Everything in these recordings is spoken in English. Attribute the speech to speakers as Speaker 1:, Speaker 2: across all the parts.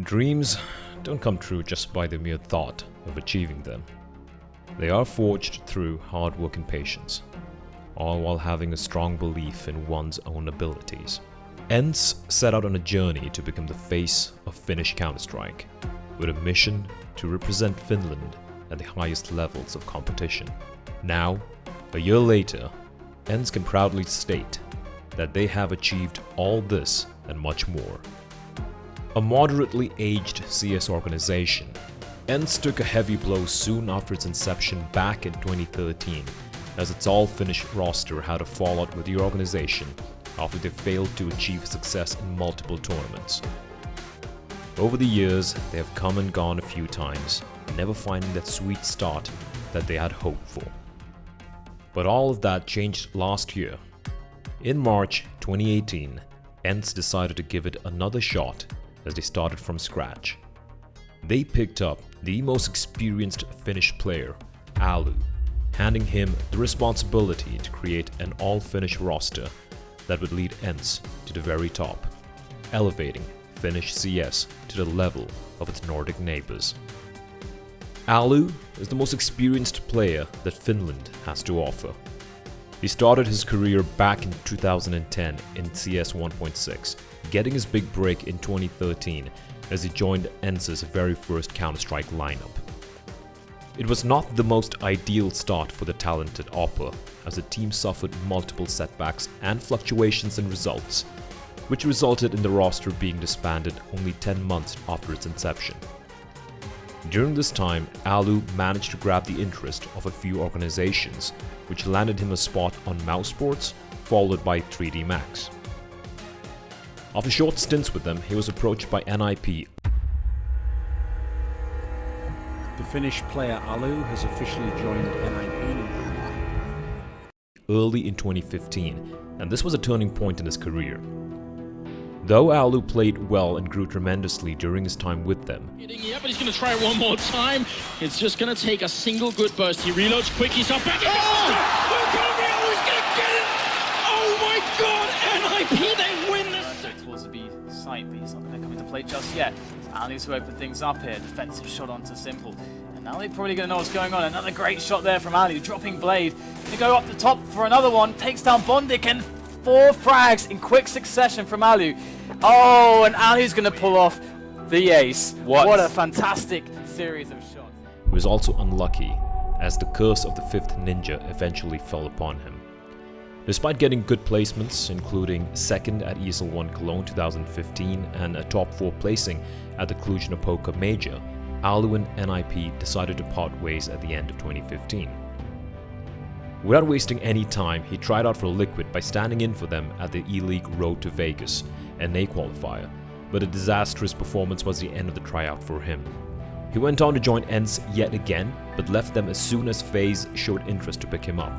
Speaker 1: Dreams don't come true just by the mere thought of achieving them. They are forged through hard work and patience, all while having a strong belief in one's own abilities. Ence set out on a journey to become the face of Finnish Counter-Strike, with a mission to represent Finland at the highest levels of competition. Now, a year later, Ence can proudly state that they have achieved all this and much more. A moderately aged CS organization, Ence took a heavy blow soon after its inception back in 2013, as its all-Finnish roster had a fallout with the organization after they failed to achieve success in multiple tournaments. Over the years, they have come and gone a few times, never finding that sweet start that they had hoped for. But all of that changed last year. In March 2018, Ence decided to give it another shot as they started from scratch. They picked up the most experienced Finnish player, Allu, handing him the responsibility to create an all-Finnish roster that would lead Ence to the very top, elevating Finnish CS to the level of its Nordic neighbors. Allu is the most experienced player that Finland has to offer. He started his career back in 2010 in CS 1.6, getting his big break in 2013 as he joined Ence's very first Counter-Strike lineup. It was not the most ideal start for the talented Oppa, as the team suffered multiple setbacks and fluctuations in results, which resulted in the roster being disbanded only 10 months after its inception. During this time, Allu managed to grab the interest of a few organizations, which landed him a spot on Mousesports, followed by 3D Max. After short stints with them, he was approached by NIP.
Speaker 2: The Finnish player Allu has officially joined NIP
Speaker 1: early in 2015, and this was a turning point in his career. Though Allu played well and grew tremendously during his time with them,
Speaker 3: Yeah, but he's going to try it one more time. It's just going to take a single good burst. He reloads quick, he's up back. Oh! He's going to get it! Oh my god! NIP, they win this!
Speaker 4: Towards the B site, but he's not going to come into play just yet. Allu's to open things up here. Defensive shot onto Simple. And now they're probably going to know what's going on. Another great shot there from Allu, dropping Blade. To go up the top for another one. Takes down Bondik and 4 frags in quick succession from Allu. Oh, and Allu's going to pull off the ace. What a fantastic series of shots.
Speaker 1: he was also unlucky, as the curse of the 5th Ninja eventually fell upon him. Despite getting good placements, including 2nd at EZ4ENCE Cologne 2015 and a top 4 placing at the Cluj-Napoca Major, Allu and NIP decided to part ways at the end of 2015. Without wasting any time, he tried out for Liquid by standing in for them at the E-League Road to Vegas NA qualifier, but a disastrous performance was the end of the tryout for him. He went on to join Ence yet again, but left them as soon as FaZe showed interest to pick him up.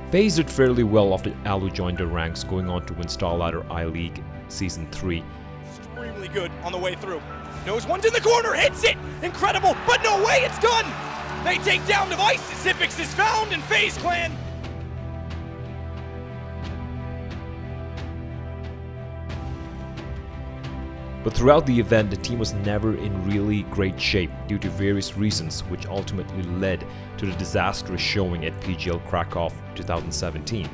Speaker 1: FaZe did fairly well after Allu joined their ranks, going on to win Starladder I-League Season 3.
Speaker 5: Extremely good on the way through. Knows one's in the corner, hits it! Incredible, but no way, it's done! They take down Device, Zippix is found, and FaZe Clan.
Speaker 1: But throughout the event, the team was never in really great shape due to various reasons, which ultimately led to the disastrous showing at PGL Krakow 2017.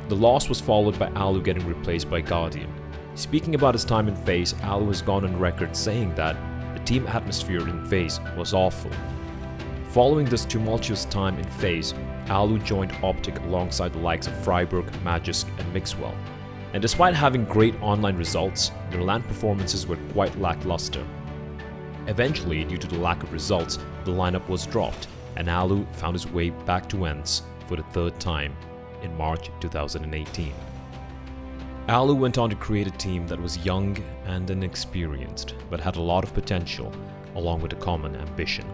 Speaker 1: The loss was followed by Allu getting replaced by Guardian. Speaking about his time in FaZe, Allu has gone on record saying that the team atmosphere in FaZe was awful. Following this tumultuous time in FaZe, Allu joined Optic alongside the likes of Freiburg, Magisk and Mixwell. And despite having great online results, their LAN performances were quite lackluster. Eventually, due to the lack of results, the lineup was dropped, and Allu found his way back to Ence for the 3rd time in March 2018. Allu went on to create a team that was young and inexperienced, but had a lot of potential, along with a common ambition.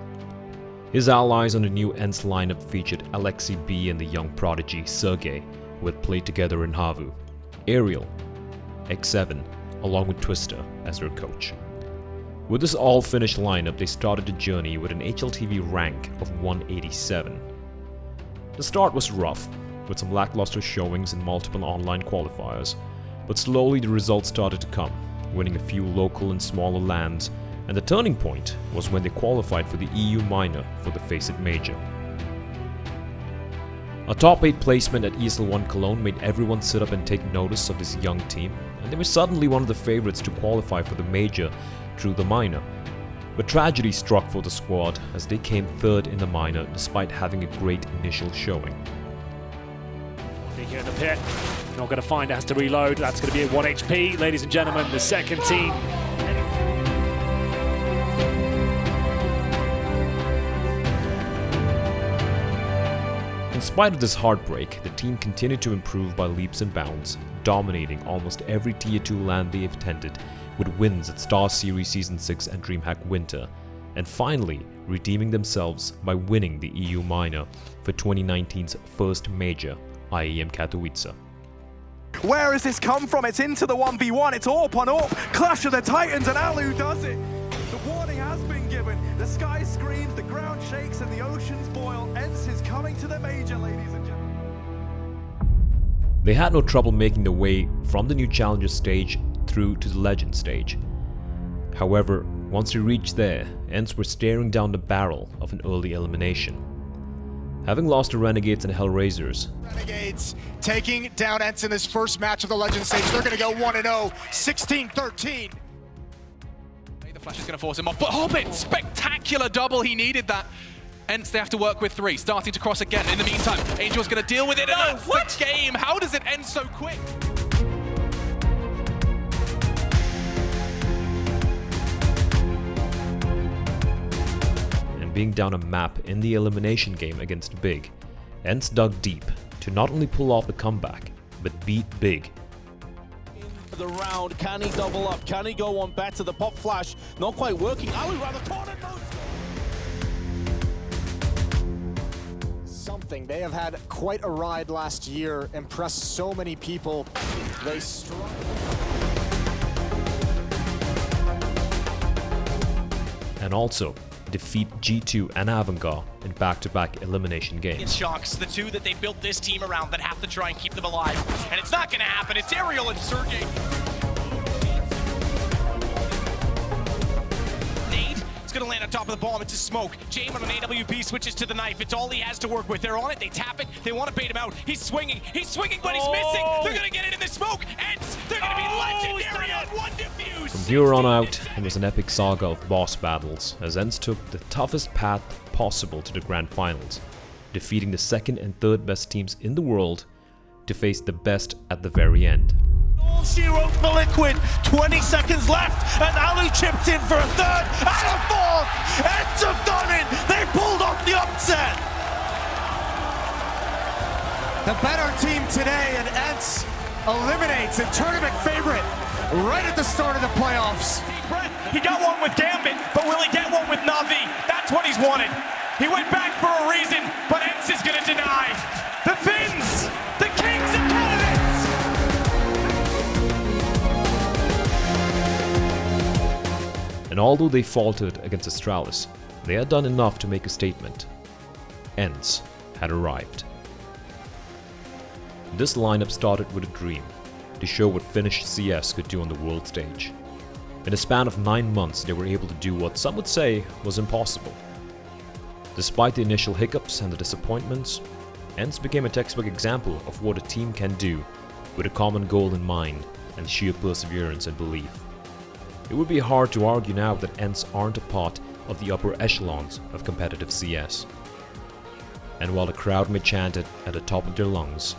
Speaker 1: His allies on the new Ence lineup featured Alexi B and the young prodigy Sergey, who had played together in Havu, Ariel, X7, along with Twister as their coach. With this all-Finnish lineup, they started the journey with an HLTV rank of 187. The start was rough, with some lackluster showings in multiple online qualifiers, but slowly the results started to come, winning a few local and smaller lands, and the turning point was when they qualified for the EU Minor for the Faceit Major. A top 8 placement at ESL1 Cologne made everyone sit up and take notice of this young team, and they were suddenly one of the favorites to qualify for the Major through the Minor. But tragedy struck for the squad as they came third in the Minor despite having a great initial showing.
Speaker 6: Here in the pit, not going to find it, has to reload. That's going to be at 1 HP, ladies and gentlemen, the second team.
Speaker 1: In spite of this heartbreak, the team continued to improve by leaps and bounds, dominating almost every Tier 2 land they attended with wins at Star Series Season 6 and DreamHack Winter, and finally redeeming themselves by winning the EU Minor for 2019's first major, IEM Katowice.
Speaker 7: Where has this come from? It's into the 1v1, it's AWP on AWP, Clash of the Titans, and Allu does it! The warning has been given, the sky screams, the ground shakes, and the oceans boil. Ence is coming to the major, ladies and gentlemen.
Speaker 1: They had no trouble making their way from the new Challenger stage through to the Legend stage. However, once they reached there, Ence were staring down the barrel of an early elimination. Having lost to Renegades and Hellraisers,
Speaker 8: Renegades taking down Ence in this first match of the Legend stage. They're going to go 1-0, 16-13.
Speaker 9: The flash is going to force him off, but Hobbit, spectacular double, he needed that. Ence, they have to work with 3, starting to cross again. In the meantime, Angel's going to deal with it, and that's the game. How does it end so quick?
Speaker 1: being down a map in the elimination game against Big, Ence dug deep to not only pull off the comeback, but beat Big.
Speaker 10: The round, can he double up? Can he go one better? The pop flash not quite working. Allu around the corner.
Speaker 8: Something. They have had quite a ride last year, impressed so many people. They struggle.
Speaker 1: And also defeat G2 and Avangard in back-to-back elimination games.
Speaker 5: It's Sharks, the two that they built this team around that have to try and keep them alive. And it's not going to happen. It's Ariel and Sergey. Nade is going to land on top of the bomb. It's a smoke. Jamin on AWP switches to the knife. It's all he has to work with. They're on it. They tap it. They want to bait him out. He's swinging, but he's missing. They're going to get it in the smoke. Ence, they're going to be legendary on one defuse.
Speaker 1: From here on out, it was an epic saga of boss battles, as Ence took the toughest path possible to the grand finals, defeating the second and third best teams in the world to face the best at the very end.
Speaker 10: 0 for Liquid, 20 seconds left, and Allu chipped in for a third and a fourth. Ence have done it. They pulled off the upset.
Speaker 8: The better team today, and Ence eliminates a tournament favorite right at the start of the playoffs.
Speaker 5: Deep breath. He got one with Gambit, but will he get one with Na'Vi? That's what he's wanted. He went back for a reason, but Ence is going to deny. The Finns, the Kings of Katowice!
Speaker 1: And although they faltered against Astralis, they had done enough to make a statement. Ence had arrived. This lineup started with a dream, to show what Finnish CS could do on the world stage. In a span of 9 months, they were able to do what some would say was impossible. Despite the initial hiccups and the disappointments, Ence became a textbook example of what a team can do with a common goal in mind and sheer perseverance and belief. It would be hard to argue now that Ence aren't a part of the upper echelons of competitive CS. And while the crowd may chant it at the top of their lungs,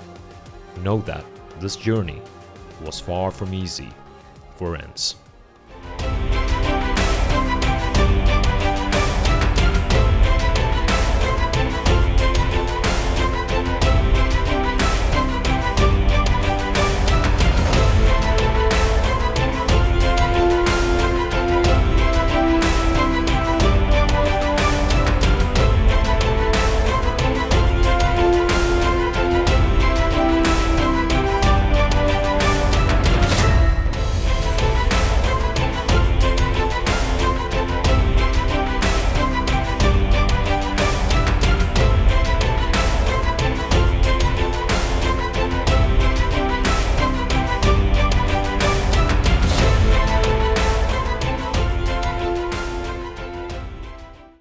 Speaker 1: know that this journey was far from easy for Ence.